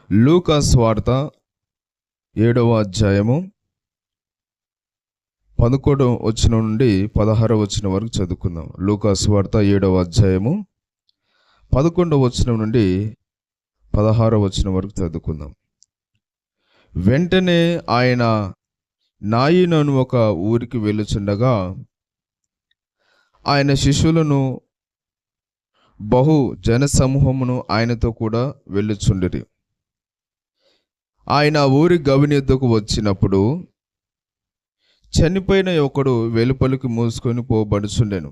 లూకా సువార్త 7వ అధ్యాయము 11వ వచనం నుండి 16వ వచనం వరకు చదువుకుందాం. లూకా సువార్త 7వ అధ్యాయము 11వ వచనం నుండి 16వ వచనం వరకు చదువుకుందాం. వెంటనే ఆయన నాయిను అను ఒక ఊరికి వెళ్ళుచుండగా ఆయన శిష్యులను బహు జనసమూహమును ఆయనతో కూడా వెళ్ళుచుండిరి. ఆయన ఊరి గవిని యొద్దకు వచ్చినప్పుడు చనిపోయిన ఒకడు వెలుపలికి మూసుకొని పోబడుచుండెను.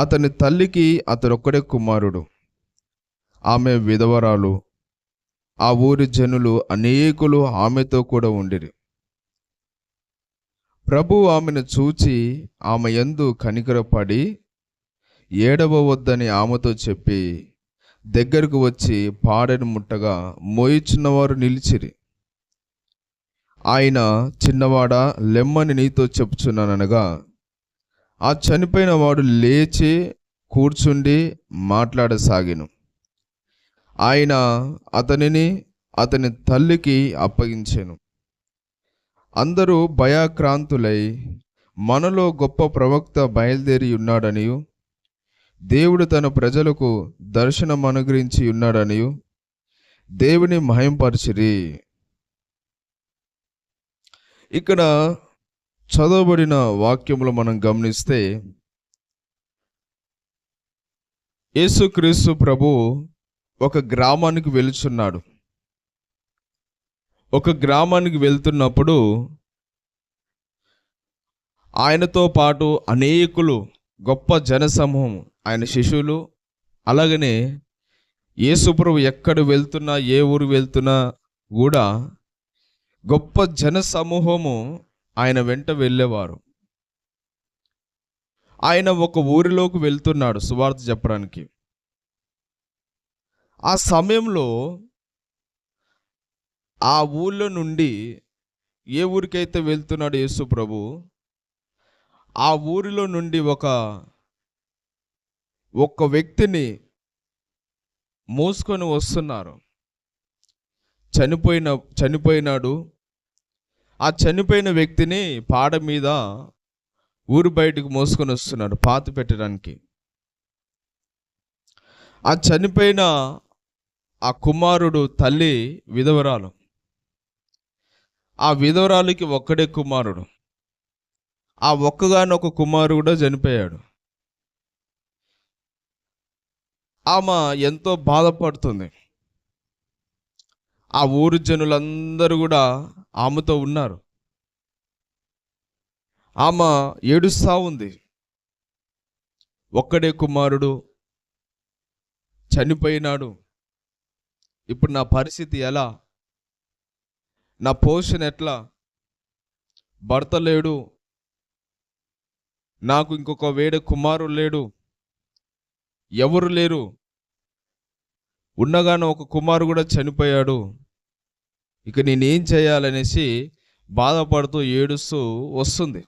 అతని తల్లికి అతడొక్కడే కుమారుడు, ఆమె విధవరాలు. ఆ ఊరి జనులు అనేకులు ఆమెతో కూడా ఉండిరి. ప్రభువు ఆమెను చూచి ఆమె యందు కనికరపడి ఏడవవద్దని ఆమెతో చెప్పి దగ్గరకు వచ్చి పాడెను ముట్టగా మోయిచున్నవారు నిలిచిరి. ఆయన, చిన్నవాడా, లెమ్మని నీతో చెప్పుచున్నాననగా ఆ చనిపోయిన వాడు లేచి కూర్చుండి మాట్లాడసాగెను. ఆయన అతనిని అతని తల్లికి అప్పగించెను. అందరూ భయాక్రాంతులై మనలో గొప్ప ప్రవక్త బయలుదేరి ఉన్నాడనియు దేవుడు తన ప్రజలకు దర్శనం అనుగ్రహించి ఉన్నాడనియు దేవుని మహింపరిచిరి. ఇక్కడ చదవబడిన వాక్యములు మనం గమనిస్తే యేసుక్రీస్తు ప్రభు ఒక గ్రామానికి వెళుచున్నాడు. ఒక గ్రామానికి వెళ్తున్నప్పుడు ఆయనతో పాటు అనేకులు, గొప్ప జనసమూహం, ఆయన శిష్యులు, అలాగనే యేసుప్రభు ఎక్కడ వెళ్తున్నా, ఏ ఊరు వెళ్తున్నా కూడా గొప్ప జనసమూహము ఆయన వెంట వెళ్ళేవారు. ఆయన ఒక ఊరిలోకి వెళ్తున్నాడు సువార్త చెప్పడానికి. ఆ సమయంలో ఆ ఊళ్ళో నుండి ఏ ఊరికైతే వెళ్తున్నాడు యేసు ప్రభు, ఆ ఊరిలో నుండి ఒక వ్యక్తిని మోసుకొని వస్తున్నారు. చనిపోయినాడు. ఆ చనిపోయిన వ్యక్తిని పాడ మీద ఊరు బయటకు మోసుకొని వస్తున్నాడు పాతి పెట్టడానికి. ఆ చనిపోయిన ఆ కుమారుడు తల్లి విధవరాలు. ఆ విధవరాలికి ఒక్కడే కుమారుడు. ఆ ఒక్కగానొక కుమారుడు కూడా చనిపోయాడు. ఆమె ఎంతో బాధపడుతుంది. ఆ ఊరు జనులందరూ కూడా ఆమెతో ఉన్నారు. ఆమె ఏడుస్తూ ఉంది. ఒక్కడే కుమారుడు చనిపోయినాడు, ఇప్పుడు నా పరిస్థితి ఎలా, నా పోషణ ఎట్లా, భర్త లేడు, నాకు ఇంకొక వేరే కుమారుడు లేడు, ఎవరు లేరు, ఉన్నగానో ఒక కుమారుడు కూడా చనిపోయాడు, ఇక నేనేం చేయాలనేసి బాధపడుతూ ఏడుస్తూ వస్తుంది.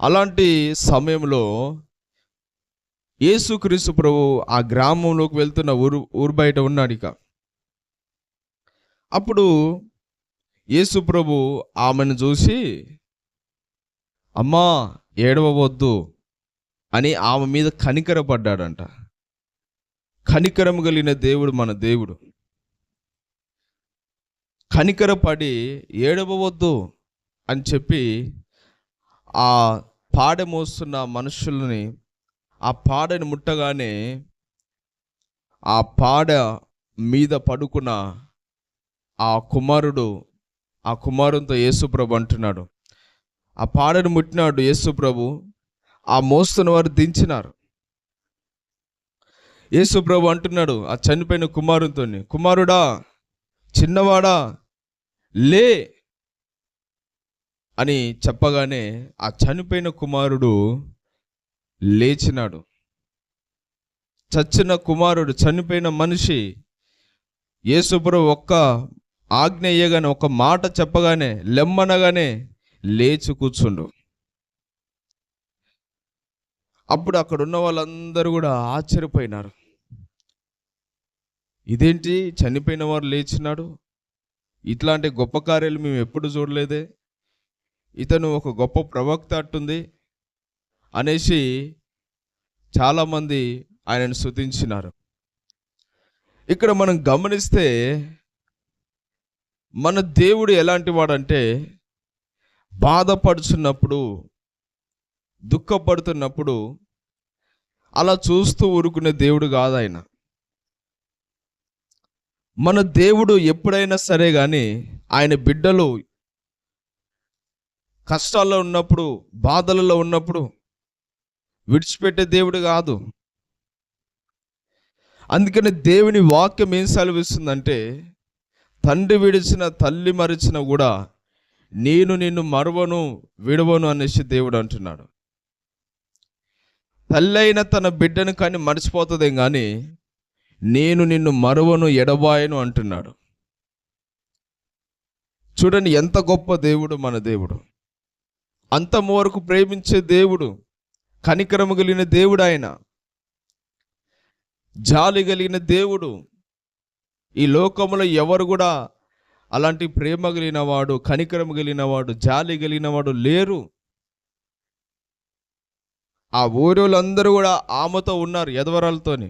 అలాంటి సమయంలో యేసుక్రీస్తు ప్రభు ఆ గ్రామంలోకి వెళ్తున్న ఊరు బయట ఉన్నాడు. ఇక అప్పుడు యేసు ప్రభు ఆమెను చూసి, అమ్మా ఏడవవద్దు అని ఆమె మీద కనికరపడ్డాడంట. కనికరం కలిగిన దేవుడు మన దేవుడు. కనికరపడి ఏడవవద్దు అని చెప్పి ఆ పాడె మోస్తున్న మనుషుల్ని, ఆ పాడని ముట్టగానే ఆ పాడ మీద పడుకున్న ఆ కుమారునితో యేసుప్రభు అంటున్నాడు, ఆ పాడను ముట్టినాడు యేసుప్రభు, ఆ మోస్తున్న వారు దించినారు. యేసుప్రభు అంటున్నాడు ఆ చనిపోయిన కుమారునితోని, కుమారుడా, చిన్నవాడా, లే అని చెప్పగానే ఆ చనిపోయిన కుమారుడు లేచినాడు. చచ్చిన కుమారుడు, చనిపోయిన మనిషి యేసుప్రభు ఒక్క ఆజ్ఞ ఇయ్యగానే, ఒక మాట చెప్పగానే, లెమ్మనగానే లేచి కూర్చుండు. అప్పుడు అక్కడ ఉన్న వాళ్ళందరూ కూడా ఆశ్చర్యపోయినారు. ఇదేంటి చనిపోయిన వారు లేచినాడు, ఇట్లాంటి గొప్ప కార్యాలు మేము ఎప్పుడు చూడలేదే, ఇతను ఒక గొప్ప ప్రవక్త అట్టుంది అనేసి చాలామంది ఆయనను స్తుతించినారు. ఇక్కడ మనం గమనిస్తే మన దేవుడు ఎలాంటి వాడంటే, బాధపడుచున్నప్పుడు, దుఃఖపడుతున్నప్పుడు అలా చూస్తూ ఊరుకునే దేవుడు కాదు ఆయన. మన దేవుడు ఎప్పుడైనా సరే కానీ ఆయన బిడ్డలు కష్టాల్లో ఉన్నప్పుడు, బాధలలో ఉన్నప్పుడు విడిచిపెట్టే దేవుడు కాదు. అందుకని దేవుని వాక్యం ఏం సెలవిస్తుందంటే, తండ్రి విడిచిన తల్లి మరిచిన కూడా నేను నిన్ను మరువను విడవను అనేసి దేవుడు అంటున్నాడు. తల్లి అయిన తన బిడ్డను కానీ మర్చిపోతుందేం కానీ నేను నిన్ను మరువను ఎడబాయను అంటున్నాడు. చూడండి ఎంత గొప్ప దేవుడు మన దేవుడు. అంతము వరకు ప్రేమించే దేవుడు, కనికరము కలిగిన దేవుడు ఆయన, జాలి కలిగిన దేవుడు. ఈ లోకంలో ఎవరు కూడా అలాంటి ప్రేమ కలిగిన వాడు, కనికరం కలిగిన వాడు, జాలి కలిగిన వాడు లేరు. ఆ ఊరోళ్ళందరూ కూడా ఆమెతో ఉన్నారు, ఎదవరాలతోని.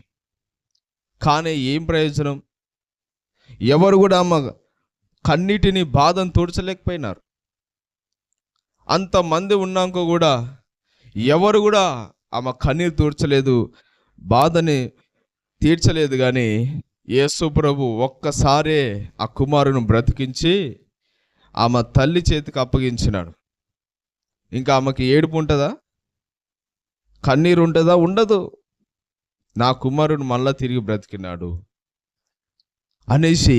కానీ ఏం ప్రయోజనం? ఎవరు కూడా ఆమె కన్నీటిని, బాధను తుడచలేకపోయినారు. అంతమంది ఉన్నాక కూడా ఎవరు కూడా ఆమె కన్నీరు తుడచలేదు, బాధని తీర్చలేదు. కానీ యేసు ప్రభు ఒక్కసారే ఆ కుమారుని బ్రతికించి ఆమె తల్లి చేతికి అప్పగించినాడు. ఇంకా ఆమెకి ఏడుపు ఉంటుందా? కన్నీరు ఉంటుందా? ఉండదు. నా కుమారుడు మళ్ళా తిరిగి బ్రతికినాడు అనేసి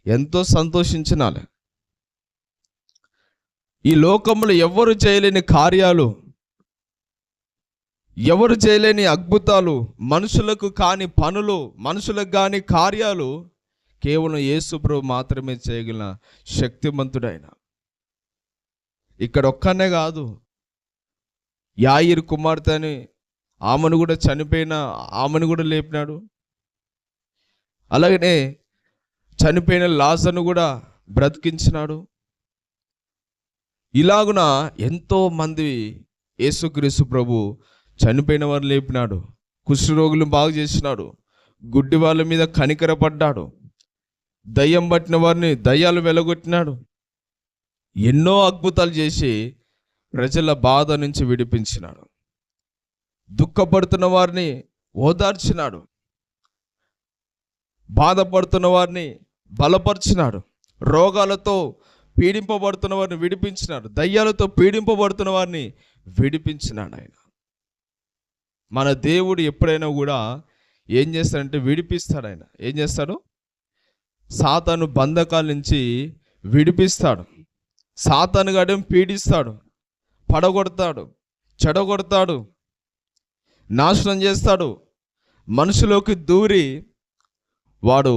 ఎంతో సంతోషించినాలి. ఈ లోకంలో ఎవరు చేయలేని కార్యాలు, ఎవరు చేయలేని అద్భుతాలు, మనుషులకు కాని పనులు, మనుషులకు కాని కార్యాలు కేవలం యేసు ప్రభు మాత్రమే చేయగలిగిన శక్తిమంతుడైన. ఇక్కడ ఒక్కనే కాదు, యాయిరు కుమార్తె అని ఆమెను కూడా చనిపోయిన ఆమెను కూడా లేపినాడు. అలాగనే చనిపోయిన లాజరును కూడా బ్రతికించినాడు. ఇలాగున ఎంతో మంది యేసుక్రీస్తు ప్రభు చనిపోయిన వారు లేపినాడు, కుష్ఠరోగులను బాగు చేసినాడు, గుడ్డి వాళ్ళ మీద కనికరపడ్డాడు, దయ్యం పట్టిన వారిని దయ్యాలు వెలగొట్టినాడు. ఎన్నో అద్భుతాలు చేసి ప్రజల బాధ నుంచి విడిపించినాడు. దుఃఖపడుతున్న వారిని ఓదార్చినాడు, బాధపడుతున్న వారిని బలపరిచినాడు, రోగాలతో పీడింపబడుతున్న వారిని విడిపించినాడు, దయ్యాలతో పీడింపబడుతున్న వారిని విడిపించినాడు ఆయన. మన దేవుడు ఎప్పుడైనా కూడా ఏం చేస్తాడంటే విడిపిస్తాడు. ఆయన ఏం చేస్తాడు? సాతాను బంధకాల నుంచి విడిపిస్తాడు. సాతాను గాడేం పీడిస్తాడు, పడగొడతాడు, చెడగొడతాడు, నాశనం చేస్తాడు. మనుషులోకి దూరి వాడు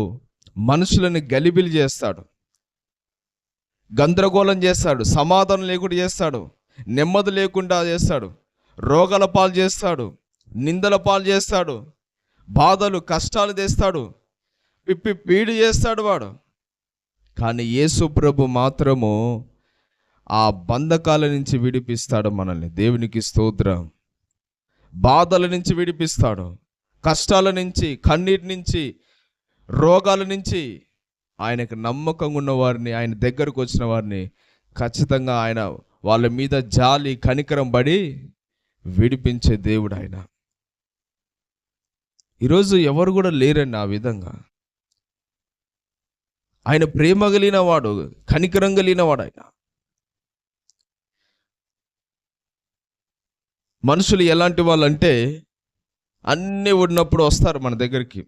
మనుషులని గలిబిలి చేస్తాడు, గందరగోళం చేస్తాడు, సమాధానం లేకుండా చేస్తాడు, నెమ్మది లేకుండా చేస్తాడు, రోగాల పాలు చేస్తాడు, నిందల పాలు చేస్తాడు, బాధలు కష్టాలు తెస్తాడు, పిప్పి పీడి చేస్తాడు వాడు. కానీ యేసు ప్రభు మాత్రము ఆ బంధకాల నుంచి విడిపిస్తాడు మనల్ని. దేవునికి స్తోత్రం. బాధల నుంచి విడిపిస్తాడు, కష్టాల నుంచి, కన్నీటి నుంచి, రోగాల నుంచి. ఆయనకు నమ్మకంగా ఉన్న వారిని, ఆయన దగ్గరకు వచ్చిన వారిని ఖచ్చితంగా ఆయన వాళ్ళ మీద జాలి కనికరం పడి విడిపించే దేవుడు ఆయన. ఈరోజు ఎవరు కూడా లేరండి ఆ విధంగా. ఆయన ప్రేమ కలిగిన వాడు, కనికరం కలిగిన వాడు ఆయన. మనుషులు ఎలాంటి వాళ్ళంటే అన్నీ ఉన్నప్పుడు వస్తారు మన దగ్గరికి.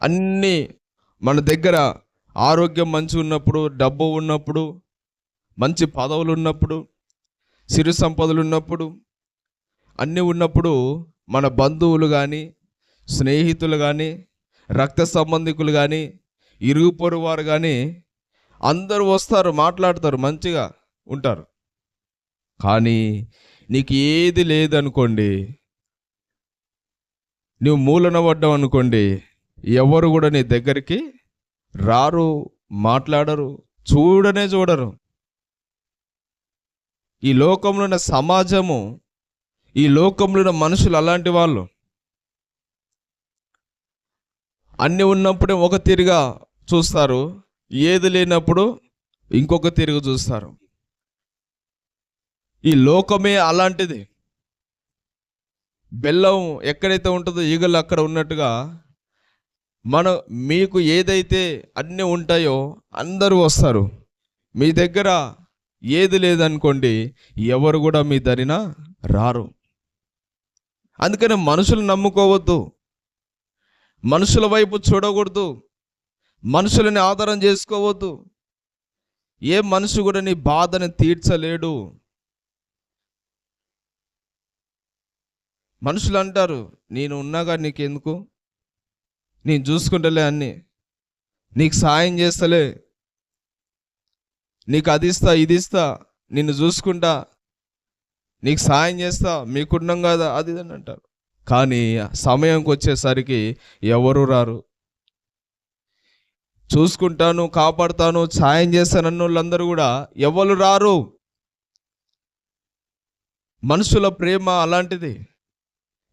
అన్నీ మన దగ్గర ఆరోగ్యం మంచి ఉన్నప్పుడు, డబ్బు ఉన్నప్పుడు, మంచి పదవులు ఉన్నప్పుడు, సిరి సంపదలు ఉన్నప్పుడు, అన్నీ ఉన్నప్పుడు మన బంధువులు కానీ, స్నేహితులు కానీ, రక్త సంబంధికులు కానీ, ఇరుగు పొరుగు వారు కానీ అందరూ వస్తారు, మాట్లాడతారు, మంచిగా ఉంటారు. కానీ నీకు ఏది లేదనుకోండి, నువ్వు మూలన పడ్డావు అనుకోండి, ఎవరు కూడా నీ దగ్గరికి రారు, మాట్లాడరు, చూడరు. ఈ లోకంలో ఉన్న సమాజము, ఈ లోకంలో ఉన్న మనుషులు అలాంటి వాళ్ళు. అన్నీ ఉన్నప్పుడే ఒక తీరుగా చూస్తారు, ఏది లేనప్పుడు ఇంకొక తీరుగా చూస్తారు. ఈ లోకమే అలాంటిది. బెల్లం ఎక్కడైతే ఉంటుందో ఈగలు అక్కడ ఉన్నట్టుగా మీకు ఏదైతే అన్నీ ఉంటాయో అందరూ వస్తారు. మీ దగ్గర ఏది లేదనుకోండి, ఎవరు కూడా మీ దరిన రారు. అందుకని మనుషులు నమ్ముకోవద్దు, మనుషుల వైపు చూడకూడదు, మనుషులని ఆధారం చేసుకోవద్దు. ఏ మనిషి కూడా నీ బాధని తీర్చలేడు. మనుషులు అంటారు, నేను ఉన్నాగా నీకెందుకు, నేను చూసుకుంటలే అన్నీ, నీకు సాయం చేస్తలే, నీకు అది ఇస్తా ఇది ఇస్తా, నిన్ను చూసుకుంటా, నీకు సాయం చేస్తా, మీకున్నాం కదా అది అని అంటారు. కానీ సమయంకి వచ్చేసరికి ఎవరు రారు. చూసుకుంటాను, కాపాడుతాను, సాయం చేస్తానన్న వాళ్ళందరూ కూడా ఎవరు రారు. మనుషుల ప్రేమ అలాంటిది.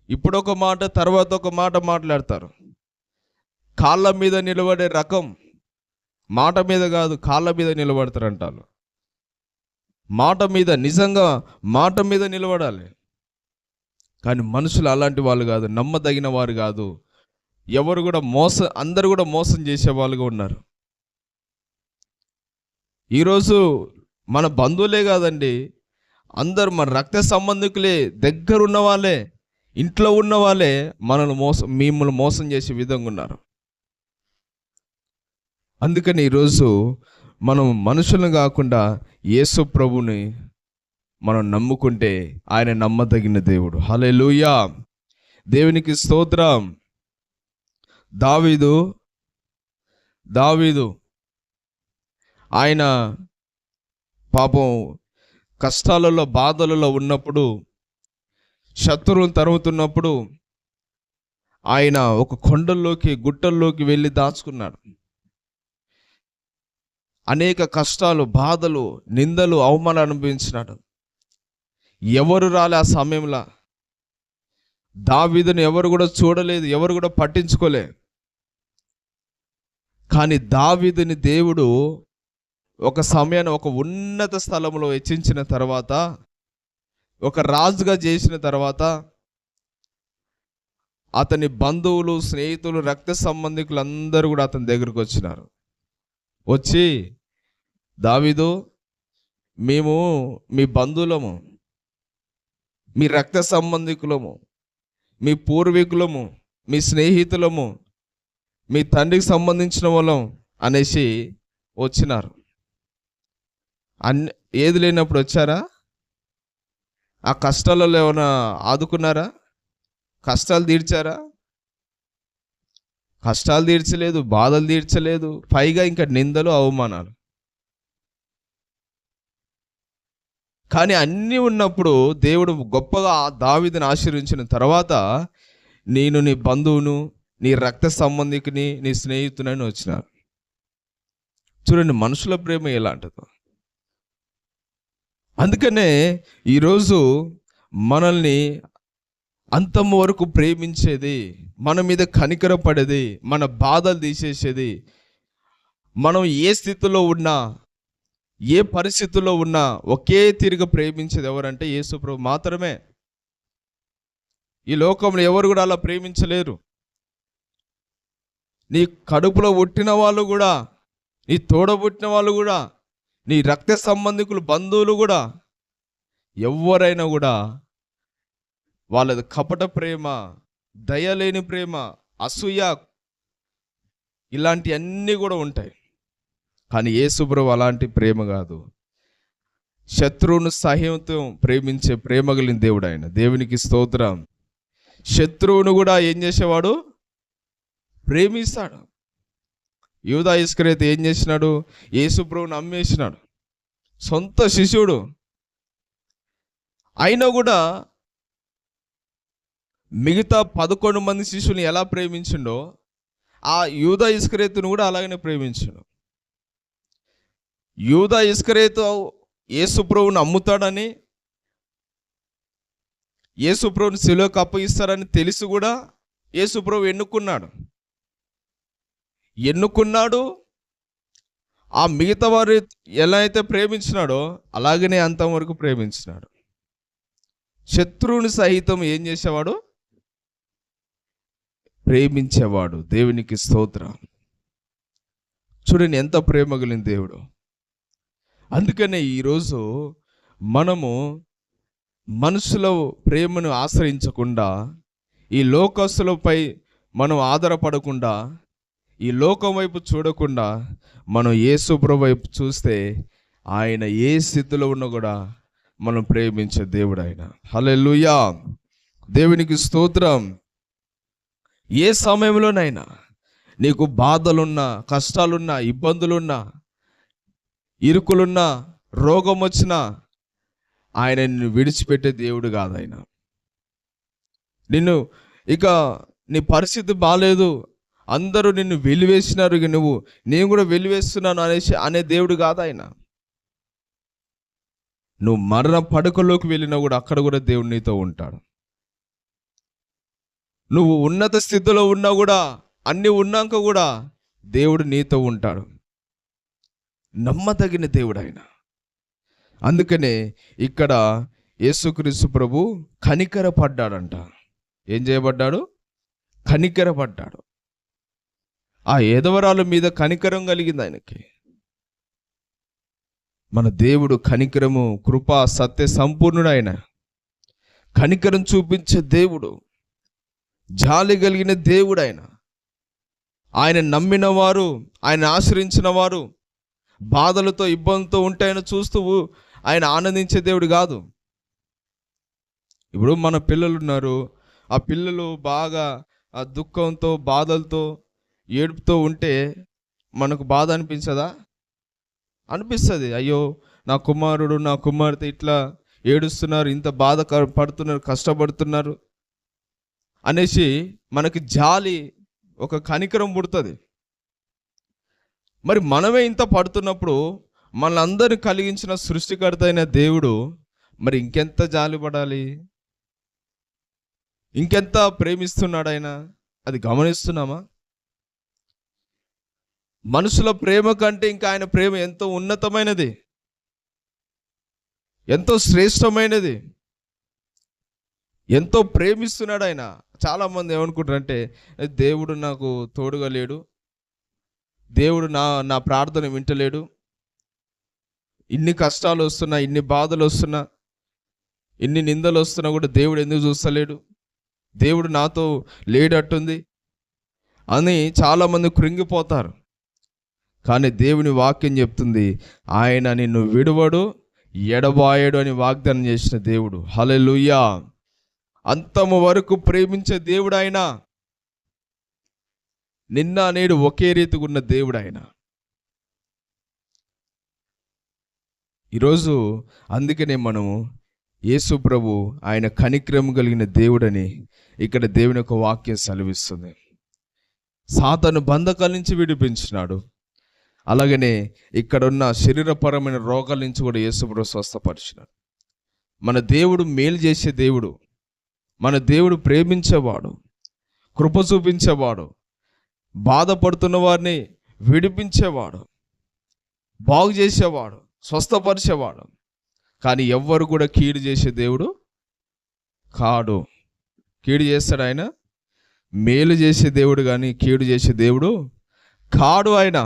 ఇప్పుడు ఒక మాట, తర్వాత ఒక మాట మాట్లాడతారు. కాళ్ళ మీద నిలబడే రకం, మాట మీద కాదు, కాళ్ళ మీద నిలబడతారంటారు. మాట మీద, నిజంగా మాట మీద నిలబడాలి. కానీ మనుషులు అలాంటి వాళ్ళు కాదు, నమ్మదగిన వారు కాదు. ఎవరు కూడా అందరూ కూడా మోసం చేసే వాళ్ళుగా ఉన్నారు. ఈరోజు మన బంధువులే కాదండి, అందరు మన రక్త సంబంధికులే, దగ్గర ఉన్న వాళ్ళే, ఇంట్లో ఉన్న వాళ్ళే మిమ్మల్ని మోసం చేసే విధంగా ఉన్నారు. అందుకని ఈరోజు మనం మనుషులను కాకుండా యేసు ప్రభుని మనం నమ్ముకుంటే ఆయన నమ్మదగిన దేవుడు. హల్లెలూయా, దేవునికి స్తోత్రం. దావీదు ఆయన పాపం కష్టాలలో, బాధలలో ఉన్నప్పుడు, శత్రువులను తరుముతున్నప్పుడు ఆయన ఒక కొండల్లోకి, గుట్టల్లోకి వెళ్ళి దాచుకున్నాడు. అనేక కష్టాలు, బాధలు, నిందలు, అవమానాలు అనుభవించినాడు. ఎవరు రాలే ఆ సమయంలో. దావీదుని ఎవరు కూడా చూడలేదు, ఎవరు కూడా పట్టించుకోలే. కానీ దావీదుని దేవుడు ఒక సమయాన్ని ఒక ఉన్నత స్థలంలో హెచ్చించిన తర్వాత, ఒక రాజుగా చేసిన తర్వాత, అతని బంధువులు, స్నేహితులు, రక్త సంబంధికులు అందరూ కూడా అతని దగ్గరకు వచ్చినారు. వచ్చి, దావీదు, మేము మీ బంధువులము, మీ రక్త సంబంధికులము, మీ పూర్వీకులము, మీ స్నేహితులము, మీ తండ్రికి సంబంధించిన వాళ్ళం అనేసి వచ్చినారు. ఏది లేనప్పుడు వచ్చారా? ఆ కష్టాలలో ఏమైనా ఆదుకున్నారా? కష్టాలు తీర్చారా? కష్టాలు తీర్చలేదు, బాధలు తీర్చలేదు, పైగా ఇంకా నిందలు, అవమానాలు. కానీ అన్నీ ఉన్నప్పుడు దేవుడు గొప్పగా దావీదుని ఆశీర్వదించిన తర్వాత, నేను నీ బంధువును, నీ రక్త సంబంధికుని, నీ స్నేహితునని వచ్చినారు. చూడండి మనుషుల ప్రేమ ఎలాంటిదో. అందుకనే ఈరోజు మనల్ని అంతం వరకు ప్రేమించేది, మన మీద కనికరపడేది, మన బాధలు తీసేసేది, మనం ఏ స్థితిలో ఉన్నా, ఏ పరిస్థితుల్లో ఉన్నా ఒకే తీరుగా ప్రేమించేది ఎవరంటే యేసు ప్రభు మాత్రమే. ఈ లోకంలో ఎవరు కూడా అలా ప్రేమించలేరు. నీ కడుపులో పుట్టిన వాళ్ళు కూడా, నీ తోడబుట్టిన వాళ్ళు కూడా, నీ రక్త సంబంధికులు, బంధువులు కూడా, ఎవరైనా కూడా వాళ్ళది కపట ప్రేమ, దయలేని ప్రేమ, అసూయ, ఇలాంటి అన్నీ కూడా ఉంటాయి. కానీ యేసు ప్రభు అలాంటి ప్రేమ కాదు. శత్రువును సహితం ప్రేమించే ప్రేమ కలిగిన దేవుడు ఆయన. దేవునికి స్తోత్రం. శత్రువును కూడా ఏం చేసేవాడు? ప్రేమిస్తాడు. యూదా ఇస్కరియోతు ఏం చేసినాడు? యేసు ప్రభువును అమ్మేసినాడు, సొంత శిష్యుడు అయినా కూడా. మిగతా 11 మంది శిష్యుల్ని ఎలా ప్రేమించిండో ఆ యూదా ఇస్కరియోతును కూడా అలాగనే ప్రేమించాడు. యూదా ఇస్కరియోతు యేసు ప్రభువును అమ్ముతాడని, యేసు ప్రభువుని శిలువకు అప్పగిస్తారని తెలిసి కూడా యేసు ప్రభు ఎన్నుకున్నాడు. ఆ మిగతా వారు ఎలా అయితే ప్రేమించినాడో అలాగనే అంతవరకు ప్రేమించినాడు. శత్రువుని సహితం ఏం చేసేవాడు? ప్రేమించేవాడు. దేవునికి స్తోత్రం. చూడండి ఎంత ప్రేమ కలిగిన దేవుడు. అందుకనే ఈరోజు మనము మనుషుల ప్రేమను ఆశ్రయించకుండా, ఈ లోకస్తులపై మనం ఆధారపడకుండా, ఈ లోకం వైపు చూడకుండా మనం యేసు ప్రభు వైపు చూస్తే ఆయన ఏ స్థితిలో ఉన్నా కూడా మనం ప్రేమించే దేవుడు ఆయన. హల్లెలూయా, దేవునికి స్తోత్రం. ఏ సమయంలోనైనా నీకు బాధలున్నా, కష్టాలున్నా, ఇబ్బందులున్నా, ఇరుకులున్నా, రోగం వచ్చినా ఆయన నిన్ను విడిచిపెట్టే దేవుడు కాదు. ఆయన నిన్ను ఇక నీ పరిస్థితి బాగాలేదు, అందరూ నిన్ను వెలివేసినారు, ఇక నేను కూడా వెలివేస్తున్నాను అనే దేవుడు కాదు ఆయన. నువ్వు మరణ పడకలోకి వెళ్ళినా కూడా అక్కడ కూడా దేవుడు నీతో ఉంటాడు. నువ్వు ఉన్నత స్థితిలో ఉన్నా కూడా, అన్నీ ఉన్నాక కూడా దేవుడు నీతో ఉంటాడు. నమ్మదగిన దేవుడు ఆయన. అందుకనే ఇక్కడ యేసుక్రీస్తు ప్రభు కనికరపడ్డాడంట. ఏం చేయబడ్డాడు? కనికరపడ్డాడు. ఆ ఎదవరాల మీద కనికరం కలిగింది ఆయనకి. మన దేవుడు కనికరము, కృప, సత్య సంపూర్ణుడు ఆయన. కనికరం చూపించే దేవుడు, జాలి కలిగిన దేవుడు ఆయన. ఆయన నమ్మిన వారు, ఆయన ఆశ్రయించిన వారు బాధలతో, ఇబ్బందితో ఉంటే ఆయన చూస్తూ ఆయన ఆనందించే దేవుడు కాదు. ఇప్పుడు మన పిల్లలు ఉన్నారు, ఆ పిల్లలు బాగా ఆ దుఃఖంతో, బాధలతో, ఏడుపుతో ఉంటే మనకు బాధ అనిపించదా? అనిపిస్తుంది. అయ్యో నా కుమారుడు, నా కుమార్తె ఇట్లా ఏడుస్తున్నారు, ఇంత బాధ పడుతున్నారు, కష్టపడుతున్నారు అనేసి మనకి జాలి, ఒక కనికరం పుడుతుంది. మరి మనమే ఇంత పడుతున్నప్పుడు మనందరిని కలిగించిన సృష్టికర్త అయిన దేవుడు మరి ఇంకెంత జాలి పడాలి, ఇంకెంత ప్రేమిస్తున్నాడు ఆయన. అది గమనిస్తున్నామా? మనుషుల ప్రేమ కంటే ఇంకా ఆయన ప్రేమ ఎంతో ఉన్నతమైనది, ఎంతో శ్రేష్టమైనది, ఎంతో ప్రేమిస్తున్నాడు ఆయన. చాలామంది ఏమనుకుంటారంటే దేవుడు నాకు తోడుగా లేడు, దేవుడు నా ప్రార్థన వింటలేడు, ఇన్ని కష్టాలు వస్తున్నా, ఇన్ని బాధలు వస్తున్నా, ఇన్ని నిందలు వస్తున్నా కూడా దేవుడు ఎందుకు చూస్తలేడు, దేవుడు నాతో లేడట్టుంది అని చాలామంది కృంగిపోతారు. కానీ దేవుని వాక్యం చెప్తుంది, ఆయన నిన్ను విడువడు, ఎడబాయడు అని వాగ్దానం చేసిన దేవుడు. హల్లెలూయా. అంతము వరకు ప్రేమించే దేవుడు ఆయన. నిన్న నేడు ఒకే రీతిగా ఉన్న దేవుడు ఆయన. ఈరోజు అందుకనే మనము యేసు ప్రభు ఆయన కనికరం కలిగిన దేవుడని ఇక్కడ దేవుని యొక్క వాక్యం సెలవిస్తుంది. సాతాను బంధకాల నుంచి విడిపించినాడు. అలాగనే ఇక్కడున్న శరీరపరమైన రోగాల నుంచి కూడా యేసు ప్రభు స్వస్థపరిచినాడు. మన దేవుడు మేలు చేసే దేవుడు, మన దేవుడు ప్రేమించేవాడు, కృప చూపించేవాడు, బాధపడుతున్న వారిని విడిపించేవాడు, బాగు చేసేవాడు, స్వస్థపరిచేవాడు. కానీ ఎవ్వరు కూడా కీడు చేసే దేవుడు కాడు. కీడు చేస్తాడు ఆయన? మేలు చేసే దేవుడు కానీ కీడు చేసే దేవుడు కాడు ఆయన.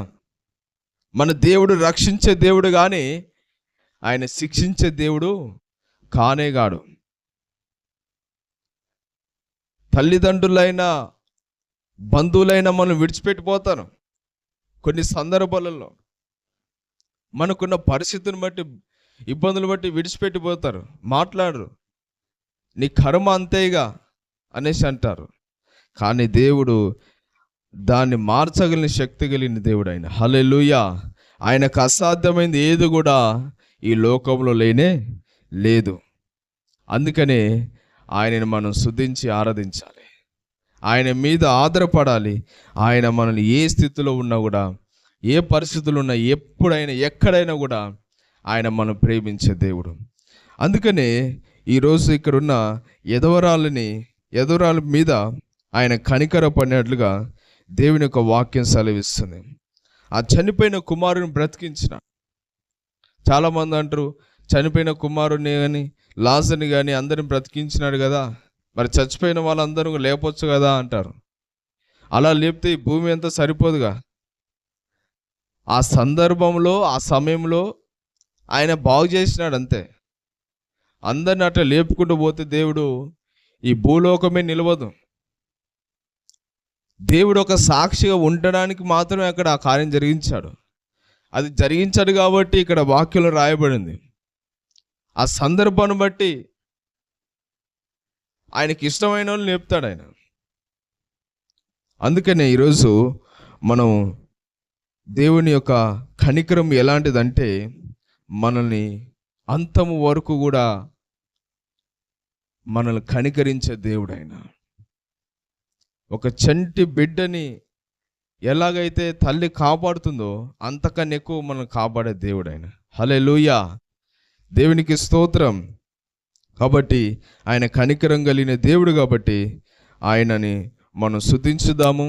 మన దేవుడు రక్షించే దేవుడు కానీ ఆయన శిక్షించే దేవుడు కానేగాడు. తల్లిదండ్రులైనా, బంధువులైనా మనం విడిచిపెట్టిపోతాను. కొన్ని సందర్భాలలో మనకున్న పరిస్థితిని బట్టి, ఇబ్బందులు బట్టి విడిచిపెట్టిపోతారు, మాట్లాడరు. నీ కర్మ అంతేగా అనేసి అంటారు. కానీ దేవుడు దాన్ని మార్చగలిగిన శక్తి కలిగిన దేవుడు ఆయన. హల్లెలూయా. ఆయనకు అసాధ్యమైనది ఏది కూడా ఈ లోకంలో లేనే లేదు. అందుకనే ఆయనను మనం స్తుతించి ఆరాధించాలి. ఆయన మీద ఆధారపడాలి. ఆయన మనల్ని ఏ స్థితిలో ఉన్నా కూడా, ఏ పరిస్థితులు ఉన్నా, ఎప్పుడైనా ఎక్కడైనా కూడా ఆయన మనం ప్రేమించే దేవుడు. అందుకనే ఈరోజు ఇక్కడున్న ఎదవరాల మీద ఆయన కనికర పడినట్లుగా దేవుని యొక్క వాక్యం సెలవిస్తుంది. ఆ చనిపోయిన కుమారుని బ్రతికించిన. చాలామంది అంటారు, చనిపోయిన కుమారుని కానీ లాజర్ని కానీ అందరిని బ్రతికించినాడు కదా, మరి చచ్చిపోయిన వాళ్ళందరూ లేపొచ్చు కదా అంటారు. అలా లేపితే ఈ భూమి అంతా సరిపోదుగా. ఆ సందర్భంలో, ఆ సమయంలో ఆయన బాగు చేసినాడు అంతే. అందరిని అట్లా లేపుకుంటూ పోతే దేవుడు ఈ భూలోకమే నిలవదు. దేవుడు ఒక సాక్షిగా ఉండడానికి మాత్రమే అక్కడ ఆ కార్యం జరిగించాడు. అది జరిగించాడు కాబట్టి ఇక్కడ వాక్యంలో రాయబడింది. ఆ సందర్భాన్ని బట్టి ఆయనకి ఇష్టమైన వాళ్ళు లేపుతాడు ఆయన. అందుకనే ఈరోజు మనం దేవుని యొక్క కనికరం ఎలాంటిదంటే, మనల్ని అంతము వరకు కూడా మనల్ని కనికరించే దేవుడు ఆయన. ఒక చంటి బిడ్డని ఎలాగైతే తల్లి కాపాడుతుందో అంతకన్నా ఎక్కువ మనల్ని కాపాడే దేవుడు ఆయన. హల్లెలూయా, దేవునికి స్తోత్రం. కాబట్టి ఆయన కనికరం కలిగిన దేవుడు కాబట్టి ఆయనని మనం స్తుతించుదాము,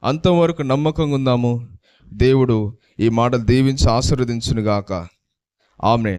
అంతవరకు నమ్మకంగా ఉందాము. దేవుడు ఈ మాటలు దీవించి ఆశీర్వదించును గాక. ఆమేన్.